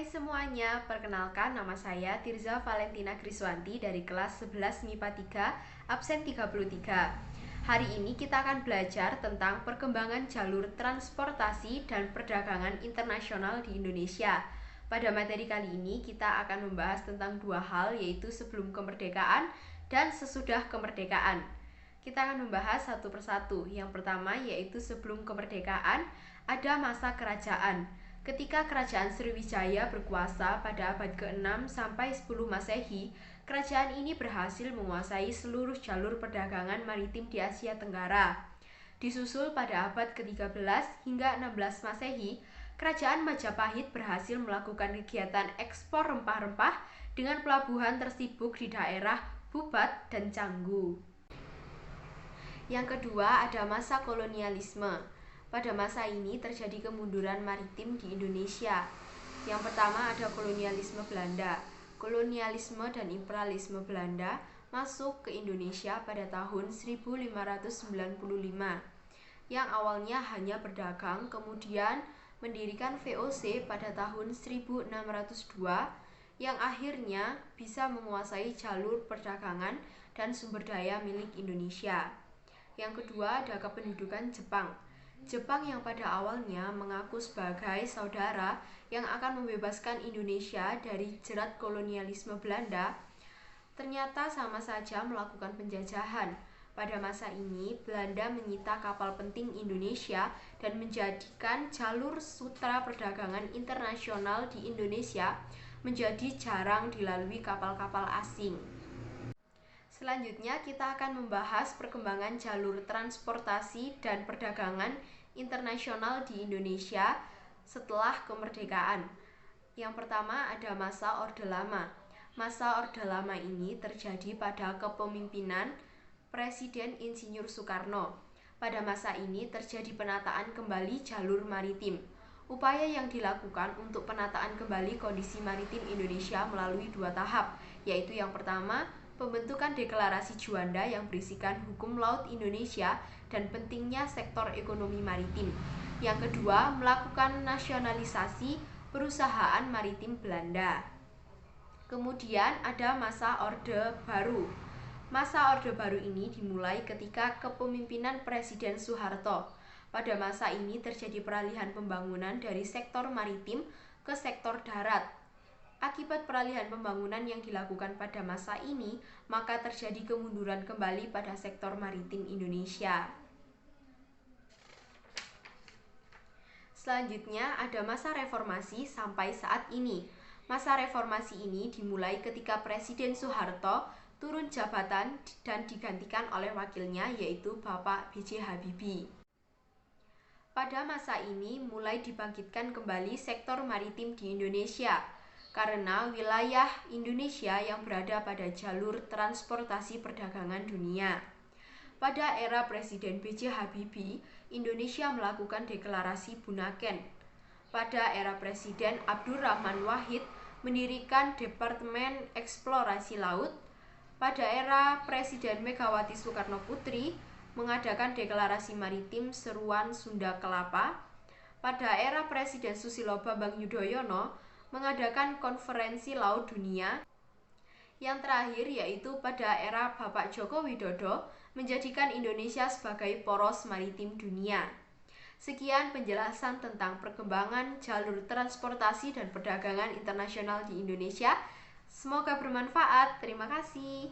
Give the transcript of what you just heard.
Hai semuanya, perkenalkan nama saya Tirza Valentina Kriswanti dari kelas 11 MIPA 3, absen 33. Hari ini kita akan belajar tentang perkembangan jalur transportasi dan perdagangan internasional di Indonesia. Pada materi kali ini kita akan membahas tentang dua hal, yaitu sebelum kemerdekaan dan sesudah kemerdekaan. Kita akan membahas satu persatu. Yang pertama yaitu sebelum kemerdekaan, ada masa kerajaan. Ketika Kerajaan Sriwijaya berkuasa pada abad ke-6 sampai 10 Masehi, kerajaan ini berhasil menguasai seluruh jalur perdagangan maritim di Asia Tenggara. Disusul pada abad ke-13 hingga 16 Masehi, Kerajaan Majapahit berhasil melakukan kegiatan ekspor rempah-rempah dengan pelabuhan tersibuk di daerah Bubat dan Canggu. Yang kedua ada masa kolonialisme. Pada masa ini terjadi kemunduran maritim di Indonesia. Yang pertama ada kolonialisme Belanda. Kolonialisme dan imperialisme Belanda masuk ke Indonesia pada tahun 1595. Yang awalnya hanya berdagang, kemudian mendirikan VOC pada tahun 1602, yang akhirnya bisa menguasai jalur perdagangan dan sumber daya milik Indonesia. Yang kedua ada kependudukan Jepang. Jepang yang pada awalnya mengaku sebagai saudara yang akan membebaskan Indonesia dari jerat kolonialisme Belanda, ternyata sama saja melakukan penjajahan. Pada masa ini, Belanda menyita kapal penting Indonesia dan menjadikan jalur sutra perdagangan internasional di Indonesia menjadi jarang dilalui kapal-kapal asing. Selanjutnya kita akan membahas perkembangan jalur transportasi dan perdagangan internasional di Indonesia setelah kemerdekaan. Yang pertama ada masa Orde Lama. Masa Orde Lama ini terjadi pada kepemimpinan Presiden Insinyur Soekarno. Pada masa ini terjadi penataan kembali jalur maritim. Upaya yang dilakukan untuk penataan kembali kondisi maritim Indonesia melalui dua tahap, yaitu yang pertama pembentukan deklarasi Juanda yang berisikan hukum laut Indonesia dan pentingnya sektor ekonomi maritim. Yang kedua, melakukan nasionalisasi perusahaan maritim Belanda. Kemudian ada masa Orde Baru. Masa Orde Baru ini dimulai ketika kepemimpinan Presiden Soeharto. Pada masa ini terjadi peralihan pembangunan dari sektor maritim ke sektor darat. Akibat peralihan pembangunan yang dilakukan pada masa ini, maka terjadi kemunduran kembali pada sektor maritim Indonesia. Selanjutnya ada masa reformasi sampai saat ini. Masa reformasi ini dimulai ketika Presiden Soeharto turun jabatan dan digantikan oleh wakilnya, yaitu Bapak B.J. Habibie. Pada masa ini mulai dibangkitkan kembali sektor maritim di Indonesia, karena wilayah Indonesia yang berada pada jalur transportasi perdagangan dunia. Pada era Presiden B.J. Habibie, Indonesia melakukan deklarasi Bunaken. Pada era Presiden Abdurrahman Wahid, mendirikan Departemen Eksplorasi Laut. Pada era Presiden Megawati Soekarno Putri, mengadakan deklarasi maritim Seruan Sunda Kelapa. Pada era Presiden Susilo Bambang Yudhoyono, mengadakan konferensi laut dunia. Yang terakhir yaitu pada era Bapak Joko Widodo menjadikan Indonesia sebagai poros maritim dunia. Sekian penjelasan tentang perkembangan jalur transportasi dan perdagangan internasional di Indonesia. Semoga bermanfaat. Terima kasih.